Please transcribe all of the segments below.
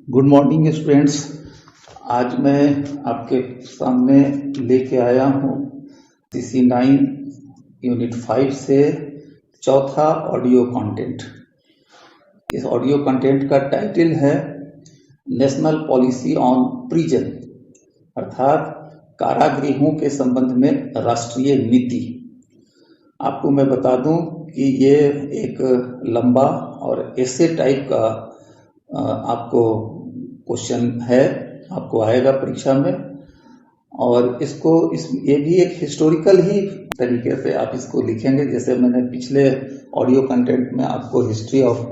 Good morning students. आज मैं आपके सामने लेके आया हूँ CC9 यूनिट 5 से चौथा ऑडियो कंटेंट। इस ऑडियो कंटेंट का टाइटल है नेशनल पॉलिसी ऑन प्रिजन, अर्थात कारागृहों के संबंध में राष्ट्रीय नीति। आपको मैं बता दूं कि ये एक लंबा और ऐसे टाइप का आपको क्वेश्चन है, आपको आएगा परीक्षा में। और ये भी एक हिस्टोरिकल ही तरीके से आप इसको लिखेंगे। जैसे मैंने पिछले ऑडियो कंटेंट में आपको हिस्ट्री ऑफ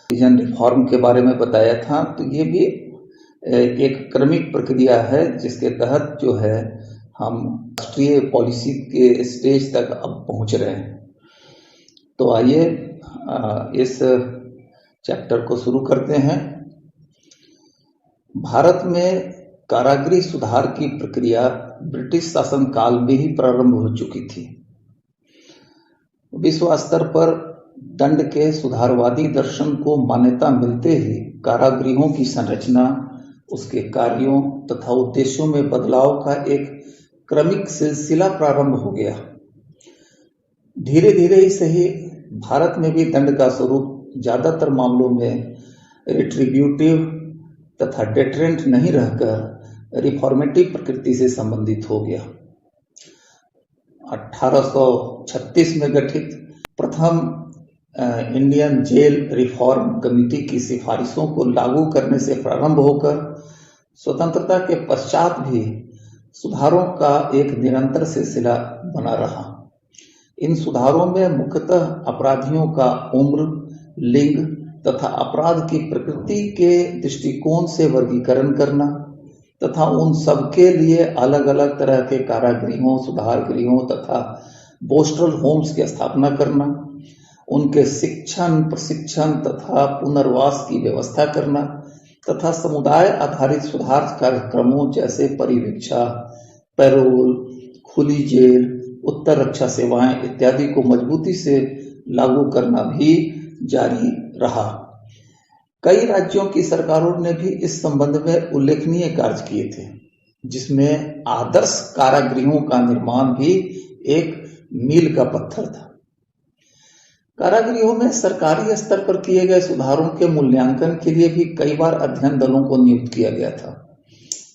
प्रिजन रिफॉर्म के बारे में बताया था, तो ये भी एक क्रमिक प्रक्रिया है जिसके तहत जो है हम राष्ट्रीय पॉलिसी के स्टेज तक अब पहुंच रहे हैं। तो आइए इस चैप्टर को शुरू करते हैं। भारत में कारागृह सुधार की प्रक्रिया ब्रिटिश शासन काल में ही प्रारंभ हो चुकी थी। विश्व स्तर पर दंड के सुधारवादी दर्शन को मान्यता मिलते ही कारागृहों की संरचना, उसके कार्यों तथा उद्देश्यों में बदलाव का एक क्रमिक सिलसिला प्रारंभ हो गया। धीरे धीरे ही सही भारत में भी दंड का स्वरूप ज्यादातर मामलों में रिट्रीब्यूटिव तथा डेटरेंट नहीं रहकर रिफॉर्मेटिव प्रकृति से संबंधित हो गया। 1836 में गठित प्रथम इंडियन जेल रिफॉर्म कमेटी की सिफारिशों को लागू करने से प्रारंभ होकर स्वतंत्रता के पश्चात भी सुधारों का एक निरंतर सिलसिला बना रहा। इन सुधारों में मुख्यतः अपराधियों का उम्र, लिंग तथा अपराध की प्रकृति के दृष्टिकोण से वर्गीकरण करना तथा उन सबके लिए अलग अलग तरह के कारागृहों, सुधार गृहों तथा बोस्टल होम्स की स्थापना करना, उनके शिक्षण, प्रशिक्षण तथा पुनर्वास की व्यवस्था करना तथा समुदाय आधारित सुधार कार्यक्रमों जैसे परिवीक्षा, पैरोल, खुली जेल, उत्तर रक्षा सेवाएं इत्यादि को मजबूती से लागू करना भी जारी रहा। कई राज्यों की सरकारों ने भी इस संबंध में उल्लेखनीय कार्य किए थे, जिसमें आदर्श कारागृहों का निर्माण भी एक मील का पत्थर था। कारागृहों में सरकारी स्तर पर किए गए सुधारों के मूल्यांकन के लिए भी कई बार अध्ययन दलों को नियुक्त किया गया था।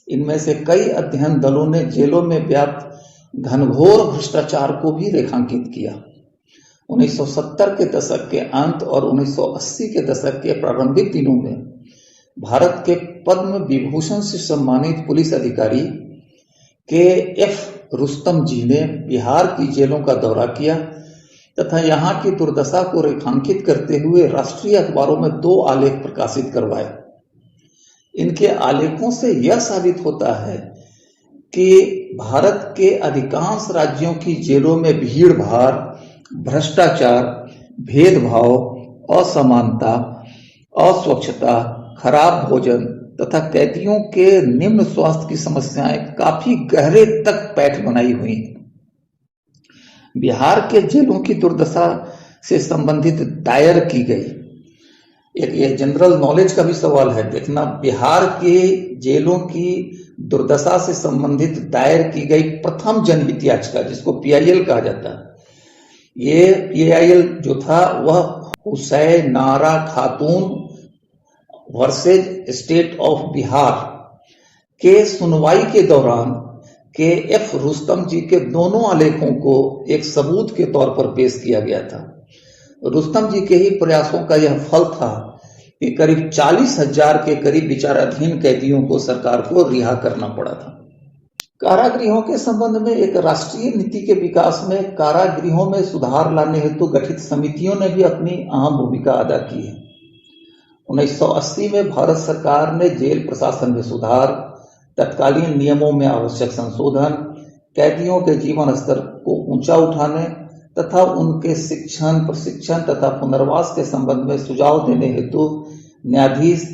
इनमें से कई अध्ययन दलों ने जेलों में व्याप्त घनघोर भ्रष्टाचार को भी रेखांकित किया। 1970 के दशक के अंत और 1980 के दशक के प्रारंभिक दिनों में भारत के पद्म विभूषण से सम्मानित पुलिस अधिकारी KF रुस्तम जी ने बिहार की जेलों का दौरा किया तथा यहाँ की दुर्दशा को रेखांकित करते हुए राष्ट्रीय अखबारों में 2 आलेख प्रकाशित करवाए। इनके आलेखों से यह साबित होता है कि भारत के अधिकांश राज्यों की जेलों में भीड़ भाड़, भ्रष्टाचार, भेदभाव, असमानता, अस्वच्छता, खराब भोजन तथा कैदियों के निम्न स्वास्थ्य की समस्याएं काफी गहरे तक पैठ बनाई हुई हैं। बिहार के जेलों की दुर्दशा से संबंधित दायर की गई एक जनरल नॉलेज का भी सवाल है। देखना, बिहार के जेलों की दुर्दशा से संबंधित दायर की गई प्रथम जनहित याचिका, जिसको PIL कहा जाता है, ये PIL जो था वह हुसैन नारा खातून वर्सेज स्टेट ऑफ बिहार के सुनवाई के दौरान KF रुस्तम जी के दोनों आलेखों को एक सबूत के तौर पर पेश किया गया था। रुस्तम जी के ही प्रयासों का यह फल था कि करीब 40,000 के करीब विचाराधीन कैदियों को सरकार को रिहा करना पड़ा था। कारागृहों के संबंध में एक राष्ट्रीय नीति के विकास में कारागृहों में सुधार लाने हेतु गठित समितियों ने भी अपनी अहम भूमिका अदा की है। 1980 में भारत सरकार ने जेल प्रशासन में सुधार, तत्कालीन नियमों में आवश्यक संशोधन, कैदियों के जीवन स्तर को ऊंचा उठाने तथा उनके शिक्षण, प्रशिक्षण तथा पुनर्वास के संबंध में सुझाव देने हेतु न्यायाधीश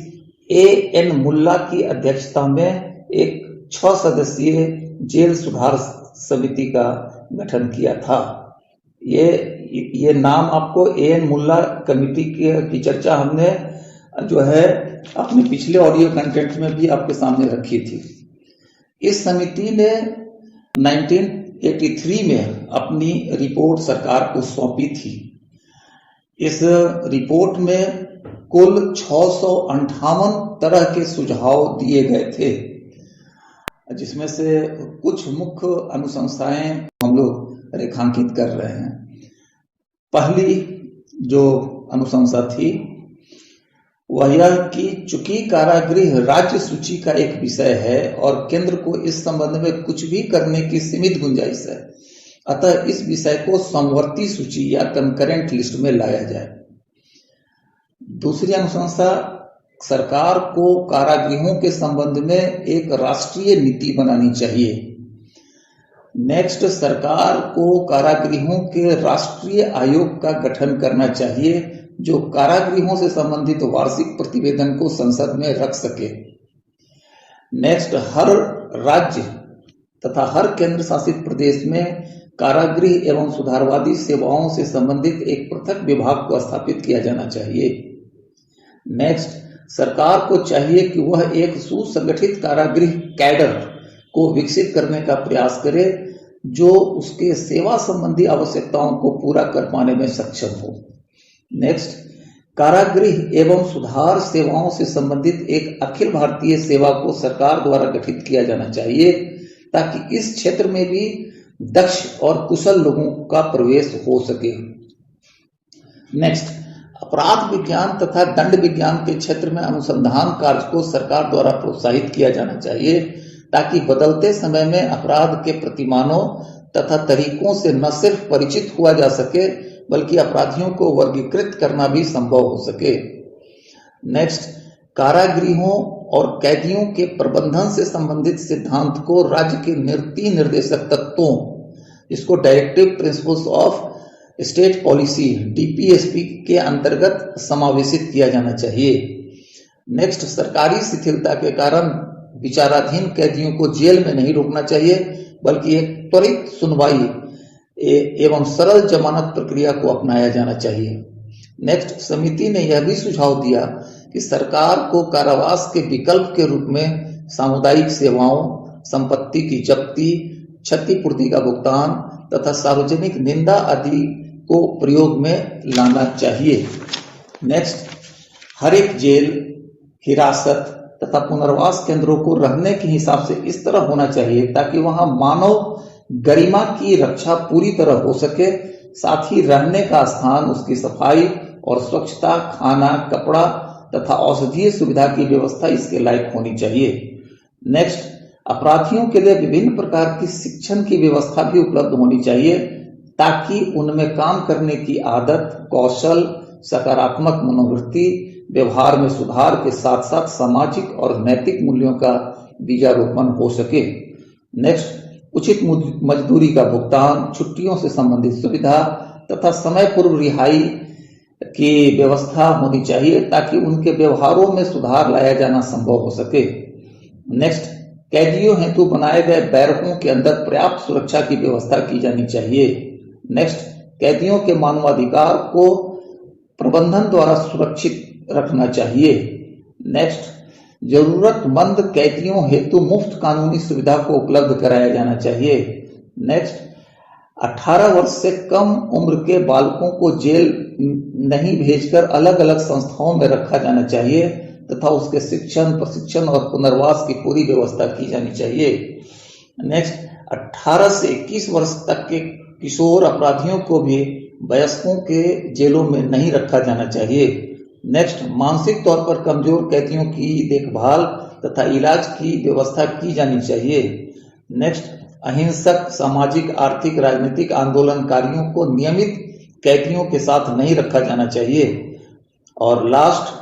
AN मुल्ला की अध्यक्षता में एक 6 सदस्यीय जेल सुधार समिति का गठन किया था। ये नाम आपको AN मुल्ला कमेटी की चर्चा हमने जो है अपने पिछले ऑडियो कंटेंट में भी आपके सामने रखी थी। इस समिति ने 1983 में अपनी रिपोर्ट सरकार को सौंपी थी। इस रिपोर्ट में कुल 658 तरह के सुझाव दिए गए थे, जिसमें से कुछ मुख्य अनुशंसाएं हम लोग रेखांकित कर रहे हैं। पहली जो अनुशंसा थी वह यह कि चूंकि कारागृह राज्य सूची का एक विषय है और केंद्र को इस संबंध में कुछ भी करने की सीमित गुंजाइश है, अतः इस विषय को समवर्ती सूची या कंकरेंट लिस्ट में लाया जाए। दूसरी अनुशंसा, सरकार को कारागृहों के संबंध में एक राष्ट्रीय नीति बनानी चाहिए। नेक्स्ट, सरकार को कारागृहों के राष्ट्रीय आयोग का गठन करना चाहिए जो कारागृहों से संबंधित वार्षिक प्रतिवेदन को संसद में रख सके। नेक्स्ट, हर राज्य तथा हर केंद्र शासित प्रदेश में कारागृह एवं सुधारवादी सेवाओं से संबंधित एक पृथक विभाग को स्थापित किया जाना चाहिए। नेक्स्ट, सरकार को चाहिए कि वह एक सुसंगठित कारागृह कैडर को विकसित करने का प्रयास करे जो उसके सेवा संबंधी आवश्यकताओं को पूरा कर पाने में सक्षम हो। नेक्स्ट, कारागृह एवं सुधार सेवाओं से संबंधित एक अखिल भारतीय सेवा को सरकार द्वारा गठित किया जाना चाहिए ताकि इस क्षेत्र में भी दक्ष और कुशल लोगों का प्रवेश हो सके। नेक्स्ट, अपराध विज्ञान तथा दंड विज्ञान के क्षेत्र में अनुसंधान कार्य को सरकार द्वारा प्रोत्साहित किया जाना चाहिए ताकि बदलते समय में अपराध के प्रतिमानों तथा तरीकों से न सिर्फ परिचित हुआ जा सके बल्कि अपराधियों को वर्गीकृत करना भी संभव हो सके। नेक्स्ट, कारागृहों और कैदियों के प्रबंधन से संबंधित सिद्धांत को राज्य के नीति निर्देशक तत्वों, इसको directive principles of state policy DPSP के अंतर्गत समावेशित किया जाना चाहिए। नेक्स्ट, सरकारी शिथिलता के कारण विचाराधीन कैदियों को जेल में नहीं रोकना चाहिए बल्कि एक त्वरित सुनवाई एवं सरल जमानत प्रक्रिया को अपनाया जाना चाहिए। नेक्स्ट, समिति ने यह भी सुझाव दिया कि सरकार को कारावास के विकल्प के रूप में सामुदायिक सेवाओं, संपत्ति की जब्ती, क्षतिपूर्ति का भुगतान तथा सार्वजनिक निंदा आदि को प्रयोग में लाना चाहिए। नेक्स्ट, हर एक जेल, हिरासत तथा पुनर्वास केंद्रों को रहने के हिसाब से इस तरह होना चाहिए ताकि वहां मानव गरिमा की रक्षा पूरी तरह हो सके, साथ ही रहने का स्थान, उसकी सफाई और स्वच्छता, खाना, कपड़ा तथा औषधीय सुविधा की व्यवस्था इसके लायक होनी चाहिए। नेक्स्ट, अपराधियों के लिए विभिन्न प्रकार की शिक्षण की व्यवस्था भी उपलब्ध होनी चाहिए ताकि उनमें काम करने की आदत, कौशल, सकारात्मक मनोवृत्ति, व्यवहार में सुधार के साथ साथ सामाजिक और नैतिक मूल्यों का बीजारोपण हो सके। नेक्स्ट, उचित मजदूरी का भुगतान, छुट्टियों से संबंधित सुविधा तथा समय पूर्व रिहाई की व्यवस्था होनी चाहिए ताकि उनके व्यवहारों में सुधार लाया जाना संभव हो सके। नेक्स्ट, कैदियों हेतु बनाए गए बैरकों के अंदर पर्याप्त सुरक्षा की व्यवस्था की जानी चाहिए। नेक्स्ट, कैदियों के मानवाधिकार को प्रबंधन द्वारा सुरक्षित रखना चाहिए। नेक्स्ट, जरूरतमंद कैदियों हेतु मुफ्त कानूनी सुविधा को उपलब्ध कराया जाना चाहिए। नेक्स्ट, 18 वर्ष से कम उम्र के बालकों को जेल नहीं भेजकर अलग अलग संस्थाओं में रखा जाना चाहिए तथा उसके शिक्षण, प्रशिक्षण और पुनर्वास की पूरी व्यवस्था की जानी चाहिए। नेक्स्ट, 18 से 21 वर्ष तक के किशोर अपराधियों को भी वयस्कों के जेलों में नहीं रखा जाना चाहिए। नेक्स्ट, मानसिक तौर पर कमजोर कैदियों की देखभाल तथा इलाज की व्यवस्था की जानी चाहिए। नेक्स्ट, अहिंसक, सामाजिक, आर्थिक, राजनीतिक आंदोलनकारियों को नियमित कैदियों के साथ नहीं रखा जाना चाहिए। और लास्ट,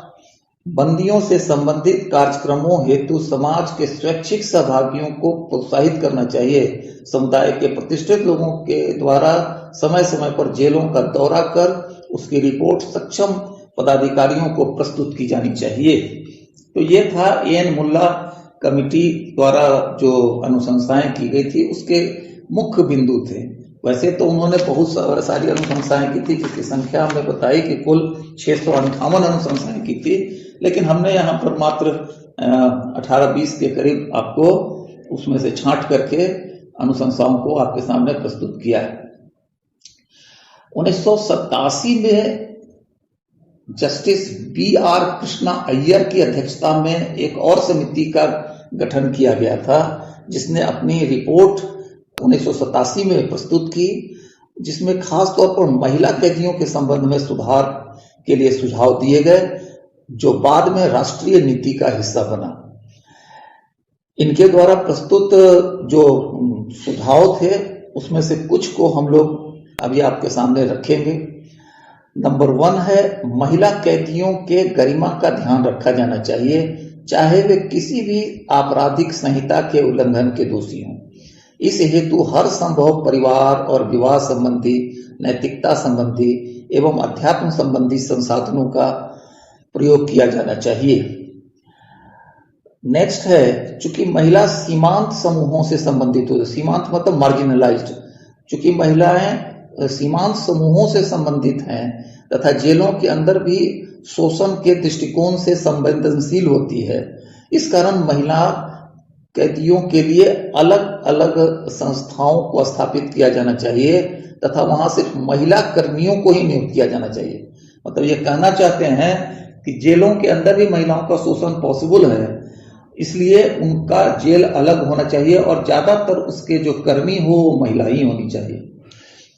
बंदियों से संबंधित कार्यक्रमों हेतु समाज के स्वैच्छिक सहभागियों को प्रोत्साहित करना चाहिए। समुदाय के प्रतिष्ठित लोगों के द्वारा समय समय पर जेलों का दौरा कर उसकी रिपोर्ट सक्षम पदाधिकारियों को प्रस्तुत की जानी चाहिए। तो ये था एन मुल्ला कमेटी द्वारा जो अनुशंसाएं की गई थी उसके मुख्य बिंदु थे। वैसे तो उन्होंने बहुत सारी अनुशंसाएं की थी, जिसकी संख्या हमने बताई कि कुल 658 अनुशंसाएं की थी, लेकिन हमने यहाँ पर मात्र 18-20 के करीब आपको उसमें से छांट करके अनुशंसाओं को आपके सामने प्रस्तुत किया है। 1987 में जस्टिस B.R. कृष्णा अय्यर की अध्यक्षता में एक और समिति का गठन किया गया था, जिसने अपनी रिपोर्ट 1987 में प्रस्तुत की, जिसमें खास तौर पर महिला कैदियों के संबंध में सुधार के लिए सुझाव दिए गए, जो बाद में राष्ट्रीय नीति का हिस्सा बना। इनके द्वारा प्रस्तुत जो सुझाव थे उसमें से कुछ को हम लोग अभी आपके सामने रखेंगे। नंबर 1 है, महिला कैदियों के गरिमा का ध्यान रखा जाना चाहिए, चाहे वे किसी भी आपराधिक संहिता के उल्लंघन के दोषी हों। इस हेतु हर संभव परिवार और विवाह संबंधी, नैतिकता संबंधी एवं अध्यात्म संबंधी संसाधनों का प्रयोग किया जाना चाहिए। नेक्स्ट है, चूंकि महिला सीमांत समूहों से संबंधित हो, सीमांत मतलब मार्जिनलाइज्ड, चूंकि महिलाएं सीमांत समूहों से संबंधित हैं तथा जेलों के अंदर भी शोषण के दृष्टिकोण से संवेदनशील होती है, इस कारण महिला कैदियों के लिए अलग अलग संस्थाओं को स्थापित किया जाना चाहिए तथा वहां सिर्फ महिला कर्मियों को ही नियुक्त किया जाना चाहिए। मतलब ये कहना चाहते हैं कि जेलों के अंदर भी महिलाओं का शोषण पॉसिबल है, इसलिए उनका जेल अलग होना चाहिए और ज्यादातर उसके जो कर्मी हो वो महिला ही होनी चाहिए।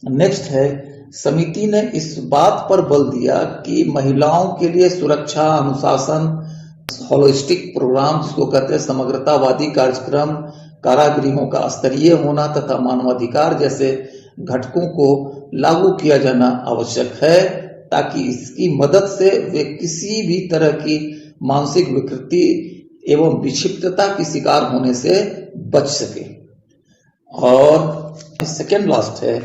नेक्स्ट है, समिति ने इस बात पर बल दिया कि महिलाओं के लिए सुरक्षा, अनुशासन, होलिस्टिक प्रोग्राम जिसको कहते हैं समग्रतावादी कार्यक्रम, कारागृहों का स्तरीय होना तथा मानवाधिकार जैसे घटकों को लागू किया जाना आवश्यक है, ताकि इसकी मदद से वे किसी भी तरह की मानसिक विकृति एवं विक्षिप्तता की शिकार होने से बच सके। और सेकेंड लास्ट है,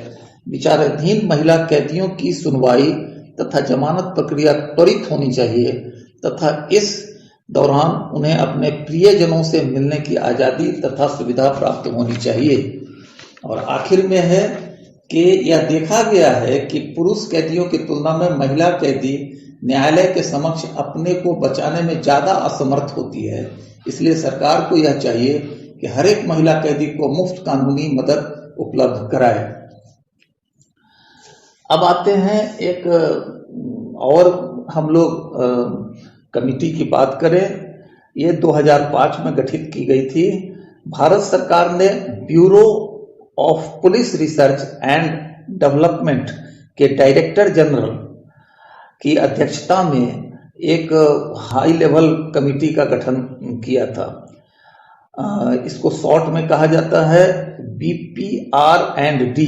विचाराधीन महिला कैदियों की सुनवाई तथा जमानत प्रक्रिया त्वरित होनी चाहिए तथा इस दौरान उन्हें अपने प्रियजनों से मिलने की आजादी तथा सुविधा प्राप्त होनी चाहिए। और आखिर में है कि यह देखा गया है कि पुरुष कैदियों की तुलना में महिला कैदी न्यायालय के समक्ष अपने को बचाने में ज्यादा असमर्थ होती है, इसलिए सरकार को यह चाहिए कि हर एक महिला कैदी को मुफ्त कानूनी मदद उपलब्ध कराए। अब आते हैं एक और हम लोग कमिटी की बात करें। ये 2005 में गठित की गई थी। भारत सरकार ने bureau of police research and development के डायरेक्टर जनरल की अध्यक्षता में एक हाई लेवल कमिटी का गठन किया था। इसको शॉर्ट में कहा जाता है BPR&D,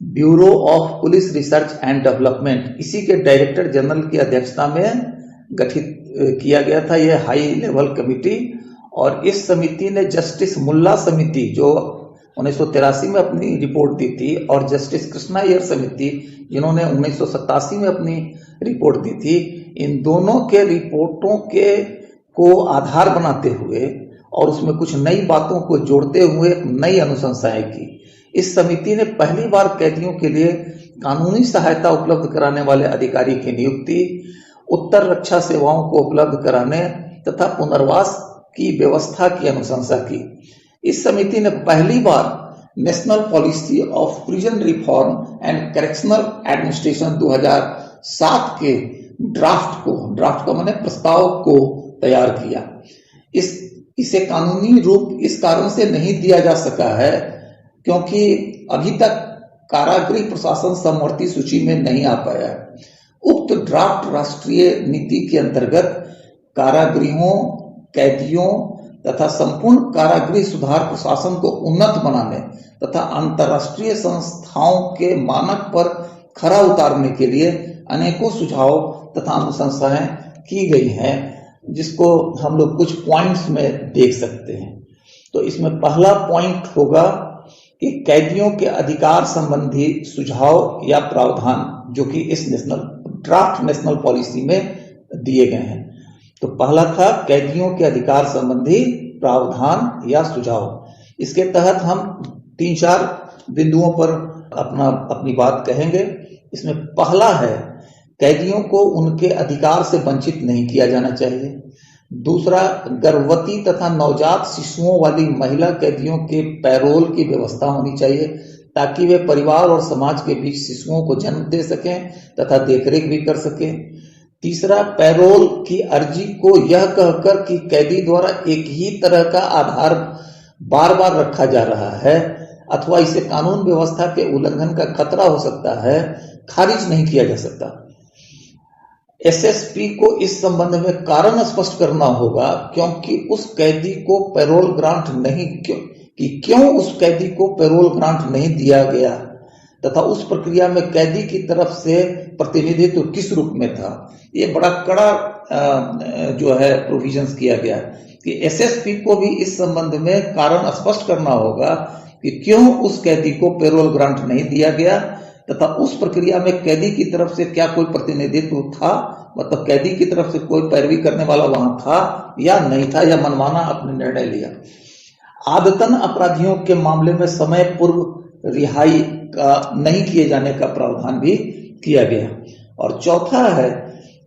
bureau of police research and development. इसी के डायरेक्टर जनरल की अध्यक्षता में गठित किया गया था यह हाई लेवल कमिटी। और इस समिति ने जस्टिस मुल्ला समिति जो 1983 में अपनी रिपोर्ट दी थी और जस्टिस कृष्णा अय्यर समिति जिन्होंने 1987 में अपनी रिपोर्ट दी थी, इन दोनों के रिपोर्टों के को आधार बनाते हुए और उसमें कुछ नई बातों को जोड़ते हुए नई अनुशंसाएं की। इस समिति ने पहली बार कैदियों के लिए कानूनी सहायता उपलब्ध कराने वाले अधिकारी की नियुक्ति, उत्तर रक्षा सेवाओं को उपलब्ध कराने तथा पुनर्वास की व्यवस्था की अनुशंसा की। इस समिति ने पहली बार national policy of prison reform and correctional administration 2007 के ड्राफ्ट का माने प्रस्ताव को तैयार किया। इसे कानूनी रूप इस कारण से नहीं दिया जा सका है क्योंकि अभी तक कारागृह प्रशासन समवर्ती सूची में नहीं आ पाया है। उक्त ड्राफ्ट राष्ट्रीय नीति के अंतर्गत कारागृहों, कैदियों तथा संपूर्ण कारागृह सुधार प्रशासन को उन्नत बनाने तथा अंतर्राष्ट्रीय संस्थाओं के मानक पर खरा उतारने के लिए अनेकों सुझाव तथा अनुशंसाएं की गई हैं, जिसको हम लोग कुछ पॉइंट्स में देख सकते हैं। तो इसमें पहला पॉइंट होगा कि कैदियों के अधिकार संबंधी सुझाव या प्रावधान जो कि इस ड्राफ्ट नेशनल पॉलिसी में दिए गए हैं। तो पहला था कैदियों के अधिकार संबंधी प्रावधान या सुझाव। इसके तहत हम 3-4 बिंदुओं पर अपनी बात कहेंगे। इसमें पहला है, कैदियों को उनके अधिकार से वंचित नहीं किया जाना चाहिए। दूसरा, गर्भवती तथा नवजात शिशुओं वाली महिला कैदियों के पैरोल की व्यवस्था होनी चाहिए ताकि वे परिवार और समाज के बीच शिशुओं को जन्म दे सकें तथा देखरेख भी कर सकें। तीसरा, पैरोल की अर्जी को यह कहकर कि कैदी द्वारा एक ही तरह का आधार बार बार रखा जा रहा है अथवा इसे कानून व्यवस्था के उल्लंघन का खतरा हो सकता है, खारिज नहीं किया जा सकता। एसएसपी को इस संबंध में कारण स्पष्ट करना होगा क्योंकि उस कैदी को पैरोल ग्रांट नहीं क्यों उस कैदी को पैरोल ग्रांट नहीं दिया गया तथा उस प्रक्रिया में कैदी की तरफ से प्रतिनिधित्व किस रूप में था। ये बड़ा कड़ा जो है प्रोविजंस किया गया कि एसएसपी को भी इस संबंध में कारण स्पष्ट करना होगा कि क्यों उस कैदी को पैरोल ग्रांट नहीं दिया गया तथा उस प्रक्रिया में कैदी की तरफ से क्या कोई प्रतिनिधित्व था, मतलब कैदी की तरफ से कोई पैरवी करने वाला वहां था या नहीं था, या मनमाना अपने निर्णय लिया। आदतन अपराधियों के मामले में समय पूर्व रिहाई का नहीं किए जाने का प्रावधान भी किया गया। और चौथा है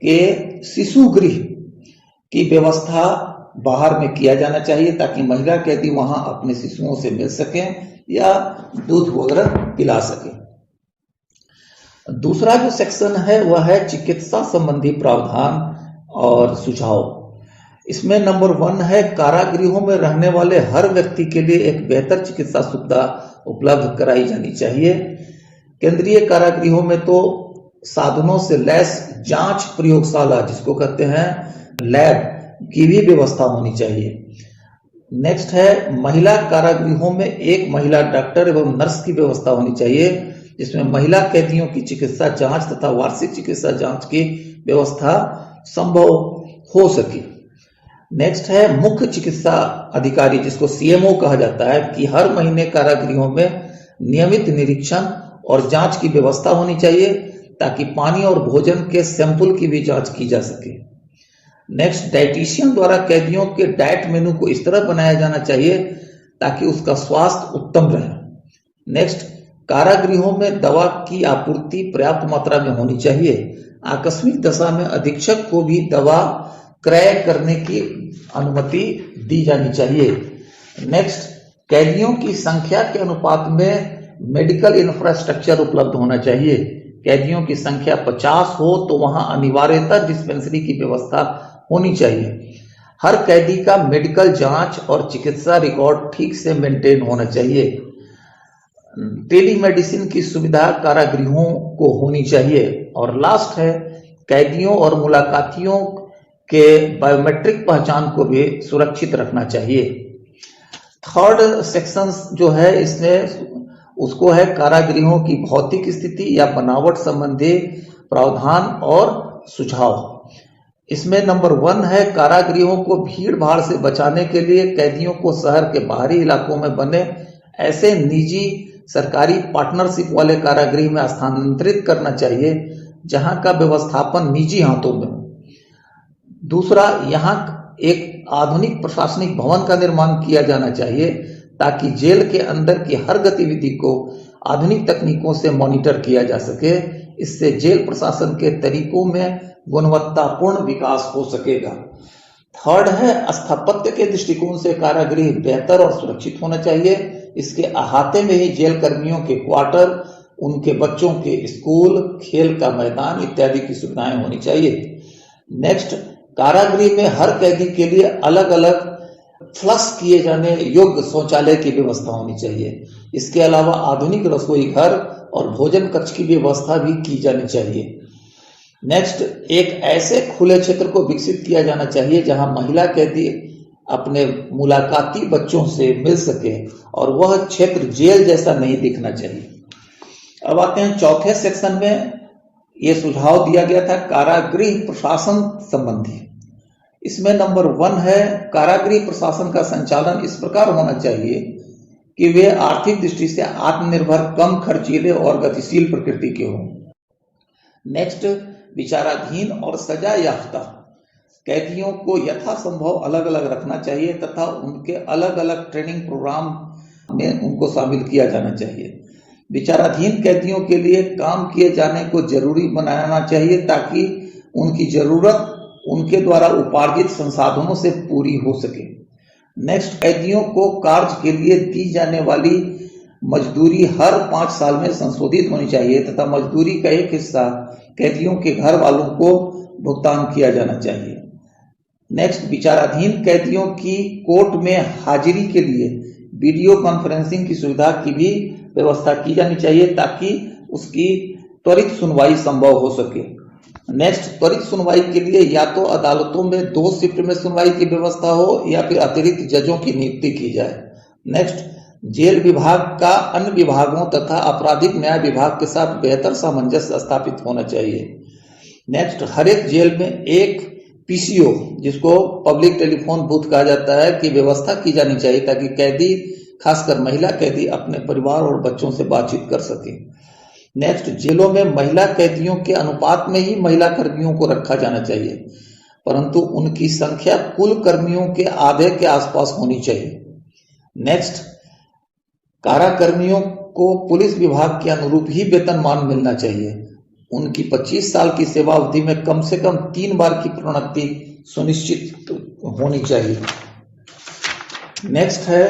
कि शिशु गृह की व्यवस्था बाहर में किया जाना चाहिए ताकि महिला कैदी वहां अपने शिशुओं से मिल सकें या दूध वगैरह पिला सके। दूसरा जो सेक्शन है वह है चिकित्सा संबंधी प्रावधान और सुझाव। इसमें नंबर 1 है, कारागृहों में रहने वाले हर व्यक्ति के लिए एक बेहतर चिकित्सा सुविधा उपलब्ध कराई जानी चाहिए। केंद्रीय कारागृहों में तो साधनों से लैस जांच प्रयोगशाला, जिसको कहते हैं लैब, की भी व्यवस्था होनी चाहिए। नेक्स्ट है, महिला कारागृहों में एक महिला डॉक्टर एवं नर्स की व्यवस्था होनी चाहिए जिसमें महिला कैदियों की चिकित्सा जांच तथा वार्षिक चिकित्सा जांच की व्यवस्था संभव हो सके। नेक्स्ट है, मुख्य चिकित्सा अधिकारी जिसको सीएमओ कहा जाता है कि हर महीने कारागृहों में नियमित निरीक्षण और जांच की व्यवस्था होनी चाहिए ताकि पानी और भोजन के सैंपल की भी जांच की जा सके। नेक्स्ट, डाइटिशियन द्वारा कैदियों के डाइट मेनू को इस तरह बनाया जाना चाहिए ताकि उसका स्वास्थ्य उत्तम रहे। नेक्स्ट, कारागृहों में दवा की आपूर्ति पर्याप्त मात्रा में होनी चाहिए। आकस्मिक दशा में अधीक्षक को भी दवा क्रय करने की अनुमति दी जानी चाहिए। नेक्स्ट, कैदियों की संख्या के अनुपात में मेडिकल इंफ्रास्ट्रक्चर उपलब्ध होना चाहिए। कैदियों की संख्या 50 हो तो वहां अनिवार्यतः डिस्पेंसरी की व्यवस्था होनी चाहिए। हर कैदी का मेडिकल जांच और चिकित्सा रिकॉर्ड ठीक से मेंटेन होना चाहिए। टेलीमेडिसिन की सुविधा कारागृहों को होनी चाहिए। और लास्ट है, कैदियों और मुलाकातियों के बायोमेट्रिक पहचान को भी सुरक्षित रखना चाहिए। थर्ड सेक्शन जो है इसमें उसको है कारागृहों की भौतिक स्थिति या बनावट संबंधी प्रावधान और सुझाव। इसमें नंबर 1 है, कारागृहों को भीड़ भाड़ से बचाने के लिए कैदियों को शहर के बाहरी इलाकों में बने ऐसे निजी सरकारी पार्टनरशिप वाले कारागृह में स्थानांतरित करना चाहिए जहां का व्यवस्थापन निजी हाथों में हो। दूसरा, यहां एक आधुनिक प्रशासनिक भवन का निर्माण किया जाना चाहिए ताकि जेल के अंदर की हर गतिविधि को आधुनिक तकनीकों से मॉनिटर किया जा सके। इससे जेल प्रशासन के तरीकों में गुणवत्तापूर्ण विकास हो सकेगा। थर्ड है, स्थापत्य के दृष्टिकोण से कारागृह बेहतर और सुरक्षित होना चाहिए। इसके अहाते में ही जेल कर्मियों के क्वार्टर, उनके बच्चों के स्कूल, खेल का मैदान इत्यादि की सुविधाएं होनी चाहिए। नेक्स्ट, कारागृह में हर कैदी के लिए अलग अलग फ्लश किए जाने योग्य शौचालय की व्यवस्था होनी चाहिए। इसके अलावा आधुनिक रसोई घर और भोजन कक्ष की व्यवस्था भी की जानी चाहिए। नेक्स्ट, एक ऐसे खुले क्षेत्र को विकसित किया जाना चाहिए जहां महिला कैदी अपने मुलाकाती बच्चों से मिल सके और वह क्षेत्र जेल जैसा नहीं दिखना चाहिए। अब आते हैं चौथे सेक्शन में। यह सुझाव दिया गया था कारागृह प्रशासन संबंधी। इसमें नंबर 1 है, कारागृह प्रशासन का संचालन इस प्रकार होना चाहिए कि वे आर्थिक दृष्टि से आत्मनिर्भर, कम खर्चीले और गतिशील प्रकृति के हों। नेक्स्ट, विचाराधीन और सजा याफ्ता कैदियों को यथासंभव अलग अलग रखना चाहिए तथा उनके अलग अलग ट्रेनिंग प्रोग्राम में उनको शामिल किया जाना चाहिए। विचाराधीन कैदियों के लिए काम किए जाने को जरूरी बनाना चाहिए ताकि उनकी जरूरत उनके द्वारा उपार्जित संसाधनों से पूरी हो सके। नेक्स्ट, कैदियों को कार्य के लिए दी जाने वाली मजदूरी हर 5 साल में संशोधित होनी चाहिए तथा मजदूरी का एक हिस्सा कैदियों के घर वालों को भुगतान किया जाना चाहिए। नेक्स्ट, विचाराधीन कैदियों की कोर्ट में हाजिरी के लिए वीडियो कॉन्फ्रेंसिंग की सुविधा की भी व्यवस्था की जानी चाहिए ताकि उसकी त्वरित सुनवाई संभव हो सके। नेक्स्ट, त्वरित सुनवाई के लिए या तो अदालतों में 2 शिफ्ट में सुनवाई की व्यवस्था हो या फिर अतिरिक्त जजों की नियुक्ति की जाए। नेक्स्ट, जेल विभाग का अन्य विभागों तथा आपराधिक न्याय विभाग के साथ बेहतर सामंजस्य स्थापित होना चाहिए। नेक्स्ट, हर एक जेल में एक पीसीओ, जिसको पब्लिक टेलीफोन बूथ कहा जाता है, की व्यवस्था की जानी चाहिए ताकि कैदी, खासकर महिला कैदी, अपने परिवार और बच्चों से बातचीत कर सके। नेक्स्ट, जेलों में महिला कैदियों के अनुपात में ही महिला कर्मियों को रखा जाना चाहिए, परंतु उनकी संख्या कुल कर्मियों के आधे के आसपास होनी चाहिए। नेक्स्ट, कारा कर्मियों को पुलिस विभाग के अनुरूप ही वेतनमान मिलना चाहिए। उनकी 25 साल की सेवा अवधि में कम से कम 3 बार की प्रोन्नति सुनिश्चित होनी चाहिए। नेक्स्ट है,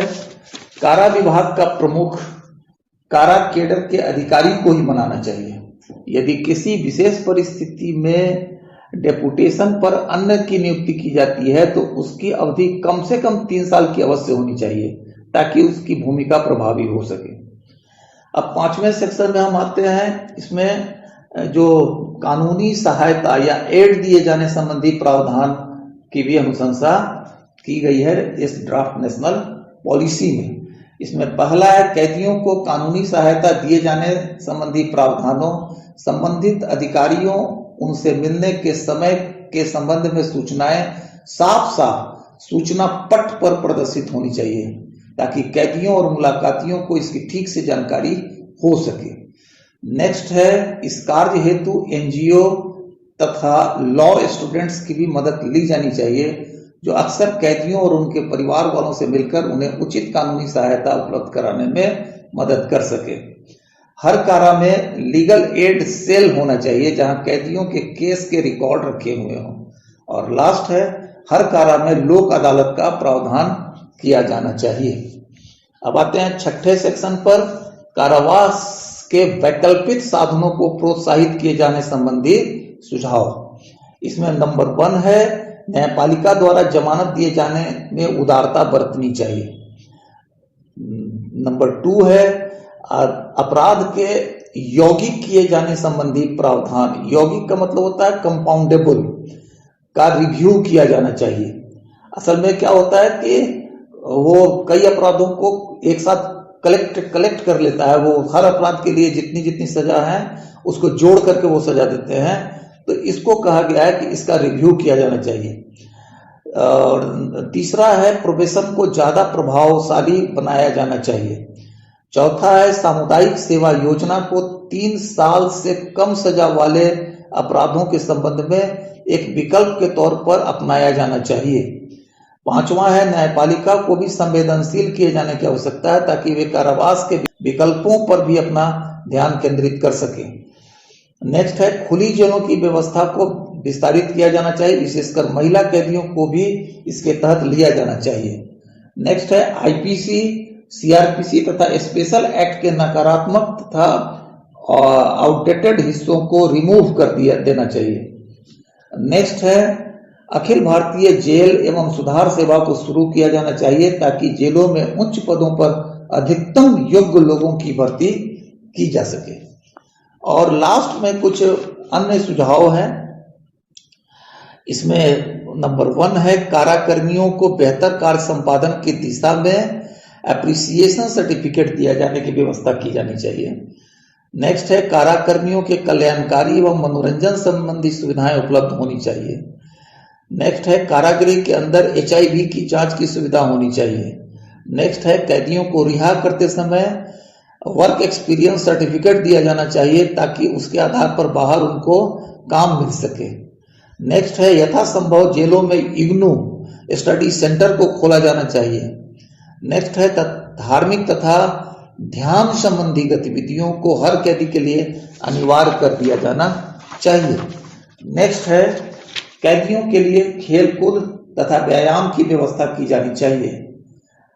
कारा विभाग का प्रमुख कारा केडर के अधिकारी को ही बनाना चाहिए। यदि किसी विशेष परिस्थिति में डेपुटेशन पर अन्य की नियुक्ति की जाती है तो उसकी अवधि कम से कम 3 साल की अवश्य होनी चाहिए ताकि उसकी भूमिका प्रभावी हो सके। अब 5वें सेक्शन में हम आते हैं। इसमें जो कानूनी सहायता या एड दिए जाने संबंधी प्रावधान की भी अनुशंसा की गई है इस ड्राफ्ट नेशनल पॉलिसी में। इसमें पहला है, कैदियों को कानूनी सहायता दिए जाने संबंधी प्रावधानों, संबंधित अधिकारियों उनसे मिलने के समय के संबंध में सूचनाएं साफ साफ सूचना पट पर प्रदर्शित होनी चाहिए ताकि कैदियों और मुलाकातियों को इसकी ठीक से जानकारी हो सके। नेक्स्ट है, इस कार्य हेतु एनजीओ तथा लॉ स्टूडेंट्स की भी मदद ली जानी चाहिए जो अक्सर कैदियों और उनके परिवार वालों से मिलकर उन्हें उचित कानूनी सहायता उपलब्ध कराने में मदद कर सके। हर कारा में लीगल एड सेल होना चाहिए जहां कैदियों के केस के रिकॉर्ड रखे हुए हों। और लास्ट है, हर कारा में लोक अदालत का प्रावधान किया जाना चाहिए। अब आते हैं 6ठे सेक्शन पर, कारावास के वैकल्पिक साधनों को प्रोत्साहित किए जाने संबंधी सुझाव। इसमें नंबर 1 है, न्यायपालिका द्वारा जमानत दिए जाने में उदारता बरतनी चाहिए। नंबर 2 है, अपराध के यौगिक किए जाने संबंधी प्रावधान। यौगिक का मतलब होता है कंपाउंडेबल, का रिव्यू किया जाना चाहिए। असल में क्या होता है कि वो कई अपराधों को एक साथ कलेक्ट कर लेता है। वो हर अपराध के लिए जितनी जितनी सजा है उसको जोड़ करके वो सजा देते हैं। तो इसको कहा गया है कि इसका रिव्यू किया जाना चाहिए। और तीसरा है, प्रोबेशन को ज्यादा प्रभावशाली बनाया जाना चाहिए। चौथा है, सामुदायिक सेवा योजना को 3 साल से कम सजा वाले अपराधों के संबंध में एक विकल्प के तौर पर अपनाया जाना चाहिए। 5वां है, न्यायपालिका को भी संवेदनशील किए जाने की आवश्यकता है ताकि वे कारावास के विकल्पों पर भी अपना ध्यान केंद्रित कर सके। नेक्स्ट है, खुली जेलों की व्यवस्था को विस्तारित किया जाना चाहिए, विशेषकर महिला कैदियों को भी इसके तहत लिया जाना चाहिए। नेक्स्ट है, आईपीसी, सीआरपीसी तथा स्पेशल एक्ट के नकारात्मक तथा आउटडेटेड हिस्सों को रिमूव कर देना चाहिए। नेक्स्ट है, अखिल भारतीय जेल एवं सुधार सेवा को शुरू किया जाना चाहिए ताकि जेलों में उच्च पदों पर अधिकतम योग्य लोगों की भर्ती की जा सके। और लास्ट में कुछ अन्य सुझाव हैं। इसमें नंबर 1 है, कारा कर्मियों को बेहतर कार्य संपादन की दिशा में एप्रिसिएशन सर्टिफिकेट दिया जाने की व्यवस्था की जानी चाहिए। नेक्स्ट है, कारा कर्मियों के कल्याणकारी एवं मनोरंजन संबंधी सुविधाएं उपलब्ध होनी चाहिए। नेक्स्ट है, कारागृह के अंदर HIV की जांच की सुविधा होनी चाहिए। नेक्स्ट है, कैदियों को रिहा करते समय वर्क एक्सपीरियंस सर्टिफिकेट दिया जाना चाहिए ताकि उसके आधार पर बाहर उनको काम मिल सके। नेक्स्ट है, यथासंभव जेलों में इग्नू स्टडी सेंटर को खोला जाना चाहिए। नेक्स्ट है, धार्मिक तथा ध्यान संबंधी गतिविधियों को हर कैदी के लिए अनिवार्य कर दिया जाना चाहिए। नेक्स्ट है, कैदियों के लिए खेलकूद तथा व्यायाम की व्यवस्था की जानी चाहिए।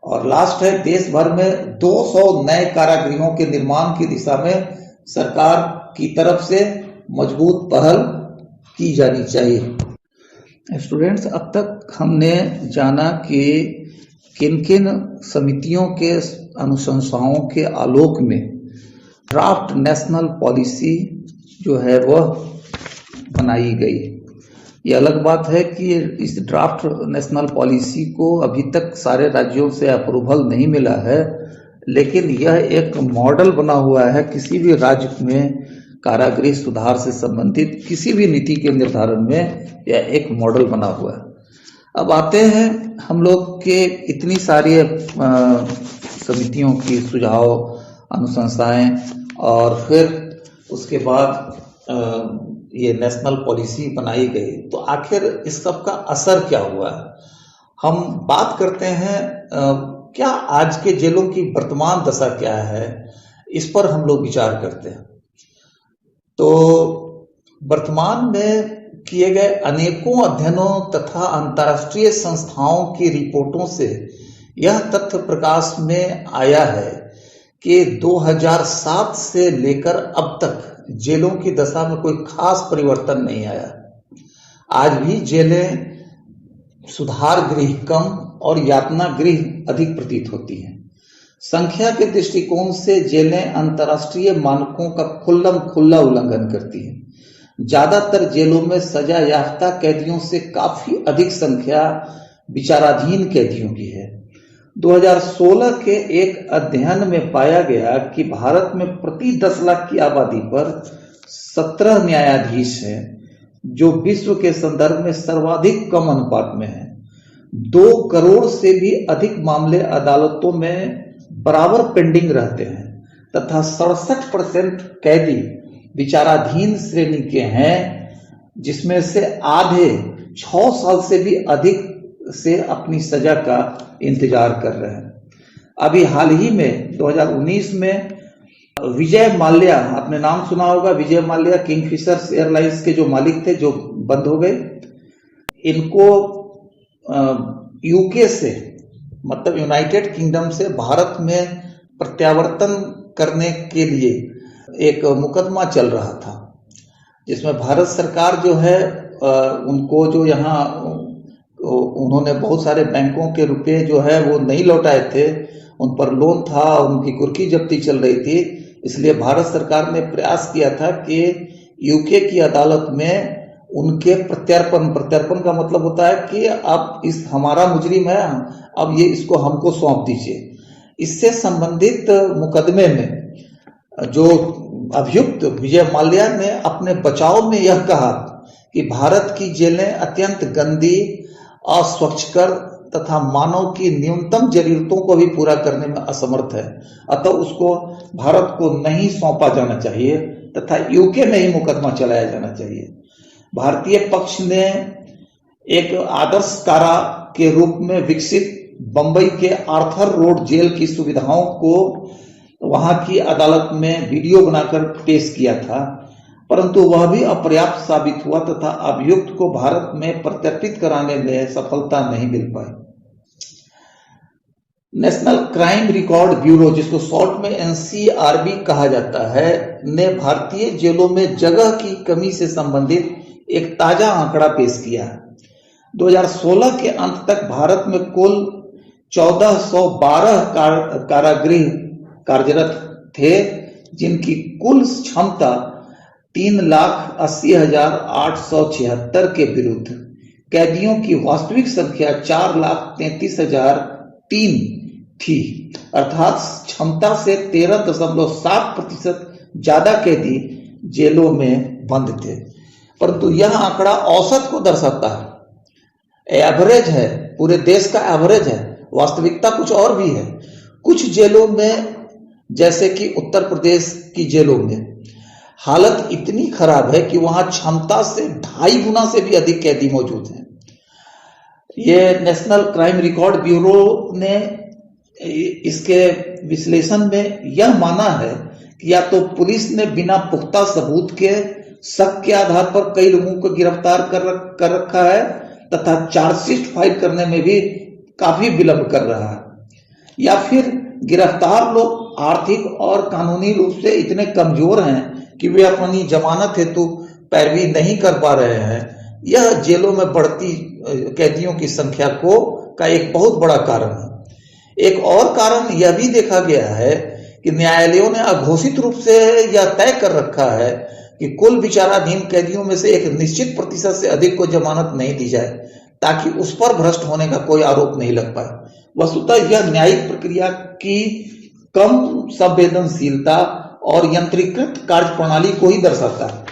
और लास्ट है, देश भर में 200 नए कारागृहों के निर्माण की दिशा में सरकार की तरफ से मजबूत पहल की जानी चाहिए। स्टूडेंट्स, अब तक हमने जाना कि किन किन समितियों के अनुशंसाओं के आलोक में ड्राफ्ट नेशनल पॉलिसी जो है वह बनाई गई। ये अलग बात है कि इस ड्राफ्ट नेशनल पॉलिसी को अभी तक सारे राज्यों से अप्रूवल नहीं मिला है, लेकिन यह एक मॉडल बना हुआ है किसी भी राज्य में कारागृह सुधार से संबंधित किसी भी नीति के निर्धारण में। यह एक मॉडल बना हुआ है। अब आते हैं हम लोग के इतनी सारी समितियों की सुझाव, अनुशंसाएं, और फिर उसके बाद ये नेशनल पॉलिसी बनाई गई, तो आखिर इस सब का असर क्या हुआ है। हम बात करते हैं क्या आज के जेलों की वर्तमान दशा क्या है, इस पर हम लोग विचार करते हैं। तो वर्तमान में किए गए अनेकों अध्ययनों तथा अंतर्राष्ट्रीय संस्थाओं की रिपोर्टों से यह तथ्य प्रकाश में आया है कि 2007 से लेकर अब तक जेलों की दशा में कोई खास परिवर्तन नहीं आया। आज भी जेलें सुधार गृह कम और यातना गृह अधिक प्रतीत होती हैं। संख्या के दृष्टिकोण से जेलें अंतर्राष्ट्रीय मानकों का खुल्लम खुल्ला उल्लंघन करती हैं। ज्यादातर जेलों में सजा याफ्ता कैदियों से काफी अधिक संख्या विचाराधीन कैदियों की है। 2016 के एक अध्ययन में पाया गया कि भारत में प्रति 10 लाख की आबादी पर 17 न्यायाधीश हैं, जो विश्व के संदर्भ में सर्वाधिक कम अनुपात में है। 2 करोड़ से भी अधिक मामले अदालतों में बराबर पेंडिंग रहते हैं तथा 67% कैदी विचाराधीन श्रेणी के हैं, जिसमें से आधे 6 साल से भी अधिक से अपनी सजा का इंतजार कर रहे हैं। अभी हाल ही में 2019 में विजय माल्या, आपने नाम सुना होगा, विजय माल्या किंगफिशर एयरलाइंस के जो मालिक थे, जो बंद हो गए, इनको यूके से, मतलब यूनाइटेड किंगडम से भारत में प्रत्यावर्तन करने के लिए एक मुकदमा चल रहा था, जिसमें भारत सरकार जो है उनको जो यहाँ उन्होंने बहुत सारे बैंकों के रुपए जो है वो नहीं लौटाए थे, उन पर लोन था, उनकी कुर्की जब्ती चल रही थी। इसलिए भारत सरकार ने प्रयास किया था कि यूके की अदालत में उनके प्रत्यर्पण का मतलब होता है कि अब इस हमारा मुजरिम है, अब ये इसको हमको सौंप दीजिए। इससे संबंधित मुकदमे में जो अभियुक्त विजय माल्या ने अपने बचाव में यह कहा कि भारत की जेलें अत्यंत गंदी, अस्वच्छकर तथा मानव की न्यूनतम जरूरतों को भी पूरा करने में असमर्थ है, अतः उसको भारत को नहीं सौंपा जाना चाहिए तथा यूके में ही मुकदमा चलाया जाना चाहिए। भारतीय पक्ष ने एक आदर्श कारा के रूप में विकसित बंबई के आर्थर रोड जेल की सुविधाओं को वहां की अदालत में वीडियो बनाकर पेश किया था, परंतु वह भी अपर्याप्त साबित हुआ तथा अभियुक्त को भारत में प्रत्यर्पित कराने में सफलता नहीं मिल पाई। नेशनल क्राइम रिकॉर्ड ब्यूरो, जिसको शॉर्ट में एनसीआरबी कहा जाता है, ने भारतीय जेलों में जगह की कमी से संबंधित एक ताजा आंकड़ा पेश किया। 2016 के अंत तक भारत में कुल 1412 कारागृह कार्यरत थे, जिनकी कुल क्षमता 3,80,876 के विरुद्ध कैदियों की वास्तविक संख्या 4,33,003 थी, अर्थात क्षमता से 13.7% ज्यादा कैदी जेलों में बंद थे। परंतु यह आंकड़ा औसत को दर्शाता है, एवरेज है, पूरे देश का एवरेज है। वास्तविकता कुछ और भी है। कुछ जेलों में, जैसे कि उत्तर प्रदेश की जेलों में हालत इतनी खराब है कि वहां क्षमता से 2.5 गुना से भी अधिक कैदी मौजूद हैं। ये नेशनल क्राइम रिकॉर्ड ब्यूरो ने इसके विश्लेषण में यह माना है कि या तो पुलिस ने बिना पुख्ता सबूत के शक के आधार पर कई लोगों को गिरफ्तार कर रखा है तथा चार्जशीट फाइल करने में भी काफी विलंब कर रहा है, या फिर गिरफ्तार लोग आर्थिक और कानूनी रूप से इतने कमजोर हैं कि वे अपनी जमानत हेतु पैरवी नहीं कर पा रहे हैं। यह जेलों में बढ़ती कैदियों की संख्या का एक बहुत बड़ा कारण है। एक और कारण यह भी देखा गया है कि न्यायालयों ने अघोषित रूप से यह तय कर रखा है कि कुल विचाराधीन कैदियों में से एक निश्चित प्रतिशत से अधिक को जमानत नहीं दी जाए ताकि उस पर भ्रष्ट होने का कोई आरोप नहीं लग पाए। वस्तुतः यह न्यायिक प्रक्रिया की कम संवेदनशीलता और यंत्रीकृत कार्य प्रणाली को ही दर्शाता है।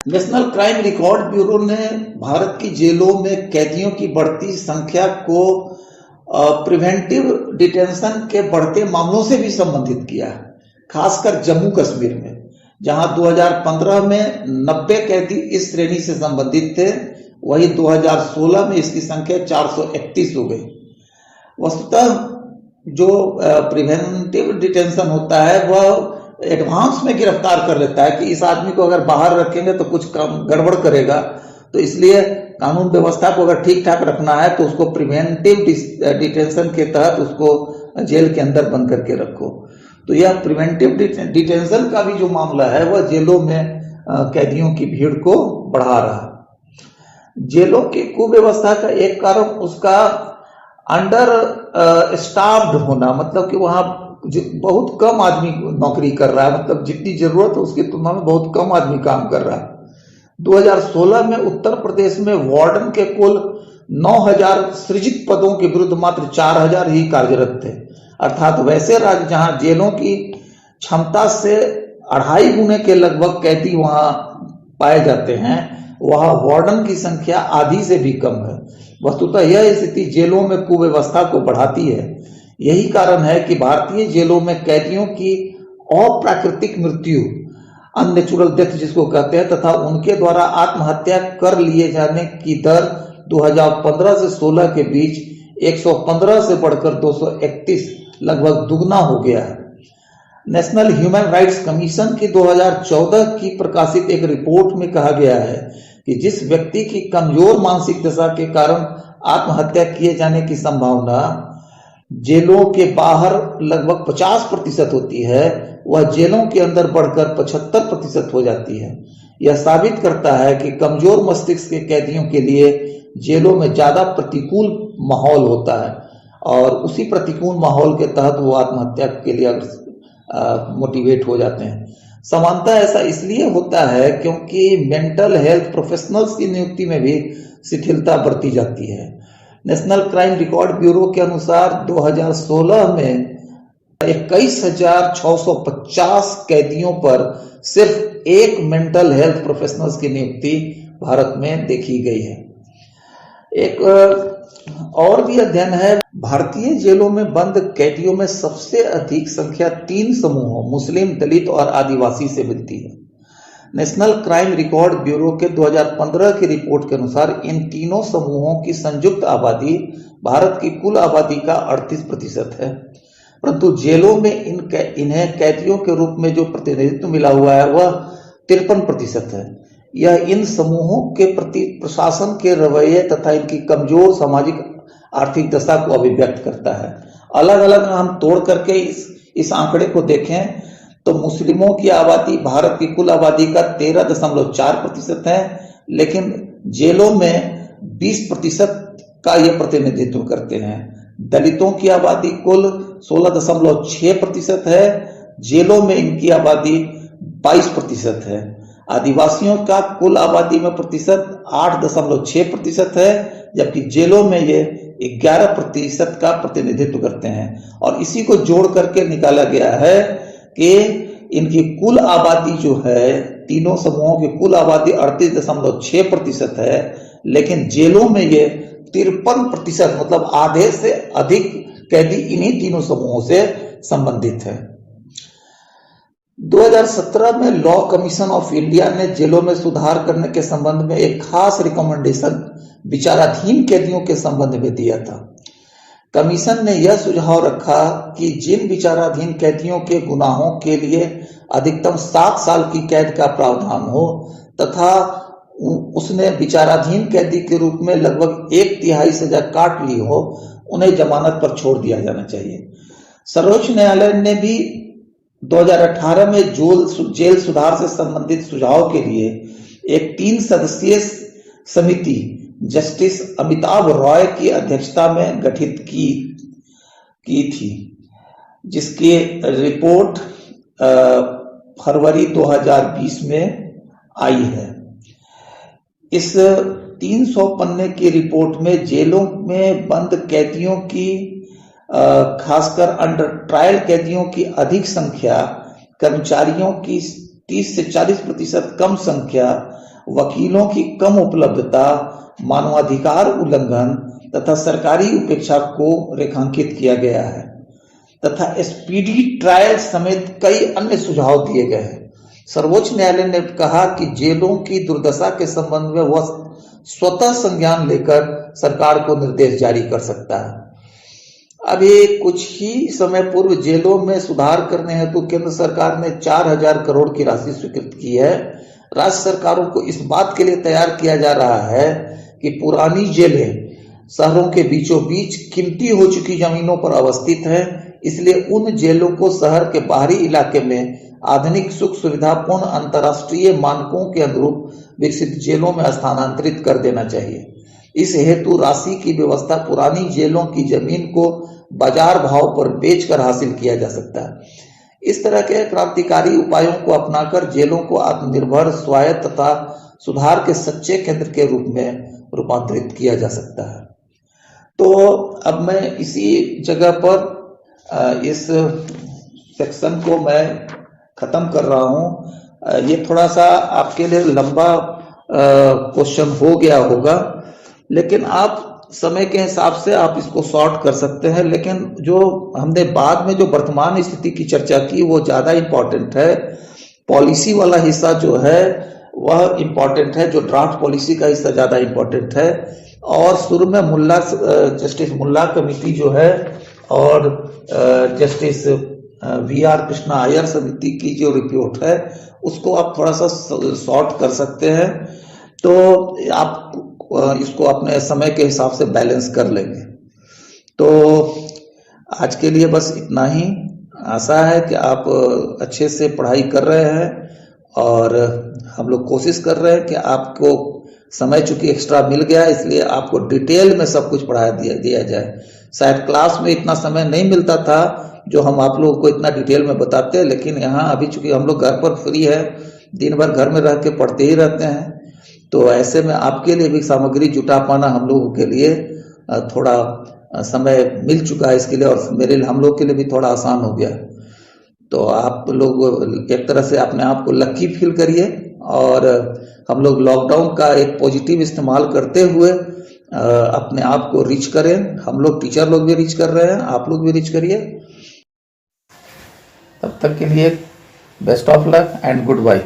नेशनल क्राइम रिकॉर्ड ब्यूरो ने भारत की जेलों में कैदियों की बढ़ती संख्या को प्रिवेंटिव डिटेंशन के बढ़ते मामलों से भी संबंधित किया है, खासकर जम्मू कश्मीर में, जहां 2015 में 90 कैदी इस श्रेणी से संबंधित थे, वही 2016 में इसकी संख्या 431 हो गई। वस्तुतः जो प्रिवेंटिव डिटेंशन होता है वह एडवांस में गिरफ्तार कर लेता है कि इस आदमी को अगर बाहर रखेंगे तो कुछ काम गड़बड़ करेगा, तो इसलिए कानून व्यवस्था को अगर ठीक ठाक रखना है तो उसको प्रिवेंटिव डिटेंशन के तहत उसको जेल के अंदर बंद करके रखो। तो यह प्रिवेंटिव डिटेंशन का भी जो मामला है वह जेलों में कैदियों की भीड़ को बढ़ा रहा है। जेलों की कुव्यवस्था का एक कारण उसका अंडर स्टाफ्ड होना, मतलब कि वहां बहुत कम आदमी नौकरी कर रहा है, मतलब जितनी जरूरत है उसकी तुलना में बहुत कम आदमी काम कर रहा है। 2016 में उत्तर प्रदेश में वार्डन के कुल 9000 सृजित पदों के विरुद्ध मात्र 4000 ही कार्यरत थे, अर्थात वैसे राज्य जहां जेलों की क्षमता से 2.5 गुने के लगभग कैदी वहां पाए जाते हैं, वहां वार्डन की संख्या आधी से भी कम है। वस्तुतः यह स्थिति जेलों में कुव्यवस्था को बढ़ाती है। यही कारण है कि भारतीय जेलों में कैदियों की अप्राकृतिक मृत्यु, अननेचुरल डेथ जिसको कहते हैं, तथा उनके द्वारा आत्महत्या कर लिए जाने की दर 2015 से 16 के बीच 115 से बढ़कर 231 लगभग दुगना हो गया है। नेशनल ह्यूमन राइट्स कमीशन की 2014 की प्रकाशित एक रिपोर्ट में कहा गया है कि जिस व्यक्ति की कमजोर मानसिक दशा के कारण आत्महत्या किए जाने की संभावना जेलों के बाहर लगभग 50% होती है, वह जेलों के अंदर बढ़कर 75% हो जाती है। यह साबित करता है कि कमजोर मस्तिष्क के कैदियों के लिए जेलों में ज्यादा प्रतिकूल माहौल होता है और उसी प्रतिकूल माहौल के तहत वो आत्महत्या के लिए मोटिवेट हो जाते हैं। समानतः ऐसा इसलिए होता है क्योंकि मेंटल हेल्थ प्रोफेशनल्स की नियुक्ति में भी शिथिलता बरती जाती है। नेशनल क्राइम रिकॉर्ड ब्यूरो के अनुसार 2016 में 21,650 कैदियों पर सिर्फ एक मेंटल हेल्थ प्रोफेशनल्स की नियुक्ति भारत में देखी गई है। एक और भी अध्ययन है, भारतीय जेलों में बंद कैदियों में सबसे अधिक संख्या 3 समूहों मुस्लिम, दलित और आदिवासी से मिलती है। नेशनल क्राइम रिकॉर्ड ब्यूरो के 2015 की रिपोर्ट के अनुसार इन तीनों समूहों की संयुक्त आबादी भारत की कुल आबादी का 38% है, परंतु जेलों में इन्हें कैदियों के रूप में जो प्रतिनिधित्व मिला हुआ है वह 53% है। यह इन समूहों के प्रति प्रशासन के रवैये तथा इनकी कमजोर सामाजिक आर्थिक दशा को अभिव्यक्त करता है। अलग अलग हम तोड़ करके इस आंकड़े को देखें तो मुस्लिमों की आबादी भारत की कुल आबादी का 13.4% है, लेकिन जेलों में 20% का ये प्रतिनिधित्व करते हैं। दलितों की आबादी कुल 16.6% है, जेलों में इनकी आबादी 22% है। आदिवासियों का कुल आबादी में प्रतिशत 8.6% है, जबकि जेलों में ये 11% का प्रतिनिधित्व करते हैं। और इसी को जोड़ करके निकाला गया है कि इनकी कुल आबादी जो है, तीनों समूहों की कुल आबादी 38.6% है, लेकिन जेलों में ये 53%, मतलब आधे से अधिक कैदी इन्हीं तीनों समूहों से संबंधित है। 2017 में लॉ कमीशन ऑफ इंडिया ने जेलों में सुधार करने के संबंध में एक खास रिकमेंडेशन विचाराधीन कैदियों के संबंध में दिया था। कमीशन ने यह सुझाव रखा कि जिन विचाराधीन कैदियों के गुनाहों के लिए अधिकतम 7 साल की कैद का प्रावधान हो तथा उसने विचाराधीन कैदी के रूप में लगभग 1/3 सजा काट ली हो, उन्हें जमानत पर छोड़ दिया जाना चाहिए। सर्वोच्च न्यायालय ने भी 2018 में जेल सुधार से संबंधित सुझाव के लिए एक 3 सदस्यीय समिति जस्टिस अमिताभ रॉय की अध्यक्षता में गठित की थी, जिसकी रिपोर्ट फरवरी 2020 में आई है। इस 300 पन्ने की रिपोर्ट में जेलों में बंद कैदियों की, खासकर अंडर ट्रायल कैदियों की अधिक संख्या, कर्मचारियों की 30 से 40% कम संख्या, वकीलों की कम उपलब्धता, मानवाधिकार उल्लंघन तथा सरकारी उपेक्षा को रेखांकित किया गया है तथा स्पीडी ट्रायल समेत कई अन्य सुझाव दिए गए हैं। सर्वोच्च न्यायालय ने कहा कि जेलों की दुर्दशा के संबंध में वह स्वतः संज्ञान लेकर सरकार को निर्देश जारी कर सकता है। अभी कुछ ही समय पूर्व जेलों में सुधार करने हेतु केंद्र सरकार ने 4000 करोड़ की राशि स्वीकृत की है। राज्य सरकारों को इस बात के लिए तैयार किया जा रहा है कि पुरानी जेलें शहरों के बीचों बीच कीमती हो चुकी जमीनों पर अवस्थित हैं, इसलिए उन जेलों को शहर के बाहरी इलाके में आधुनिक सुख सुविधापूर्ण अंतर्राष्ट्रीय मानकों के अनुरूप विकसित जेलों में स्थानांतरित कर देना चाहिए। इस हेतु राशि की व्यवस्था पुरानी जेलों की जमीन को बाजार भाव पर बेचकर हासिल किया जा सकता है। इस तरह के क्रांतिकारी उपायों को अपनाकर जेलों को आत्मनिर्भर, स्वायत्त तथा सुधार के सच्चे केंद्र के रूप में रूपांतरित किया जा सकता है। तो अब मैं इसी जगह पर इस सेक्शन को मैं खत्म कर रहा हूं। ये थोड़ा सा आपके लिए लंबा क्वेश्चन हो गया होगा, लेकिन आप समय के हिसाब से आप इसको सॉर्ट कर सकते हैं। लेकिन जो हमने बाद में जो वर्तमान स्थिति की चर्चा की वो ज्यादा इंपॉर्टेंट है। पॉलिसी वाला हिस्सा जो है वह इंपॉर्टेंट है, जो ड्राफ्ट पॉलिसी का हिस्सा ज्यादा इंपॉर्टेंट है। और शुरू में जस्टिस मुल्ला कमेटी जो है और जस्टिस VR कृष्णा अय्यर समिति की जो रिपोर्ट है उसको आप थोड़ा सा सॉर्ट कर सकते हैं, तो आप इसको अपने समय के हिसाब से बैलेंस कर लेंगे। तो आज के लिए बस इतना ही। आशा है कि आप अच्छे से पढ़ाई कर रहे हैं और हम लोग कोशिश कर रहे हैं कि आपको समय चूंकि एक्स्ट्रा मिल गया इसलिए आपको डिटेल में सब कुछ पढ़ा दिया जाए। शायद क्लास में इतना समय नहीं मिलता था जो हम आप लोगों को इतना डिटेल में बताते हैं, लेकिन यहाँ अभी चूंकि हम लोग घर पर फ्री है, दिन भर घर में रह के पढ़ते ही रहते हैं, तो ऐसे में आपके लिए भी सामग्री जुटा पाना हम लोगों के लिए थोड़ा समय मिल चुका है इसके लिए, और हम लोग के लिए भी थोड़ा आसान हो गया। तो आप लोग एक तरह से अपने आप को लकी फील करिए और हम लोग लॉकडाउन का एक पॉजिटिव इस्तेमाल करते हुए अपने आप को रीच करें। हम लोग टीचर लोग भी रीच कर रहे हैं, आप लोग भी रीच करिए। तब तक के लिए best of luck and good bye.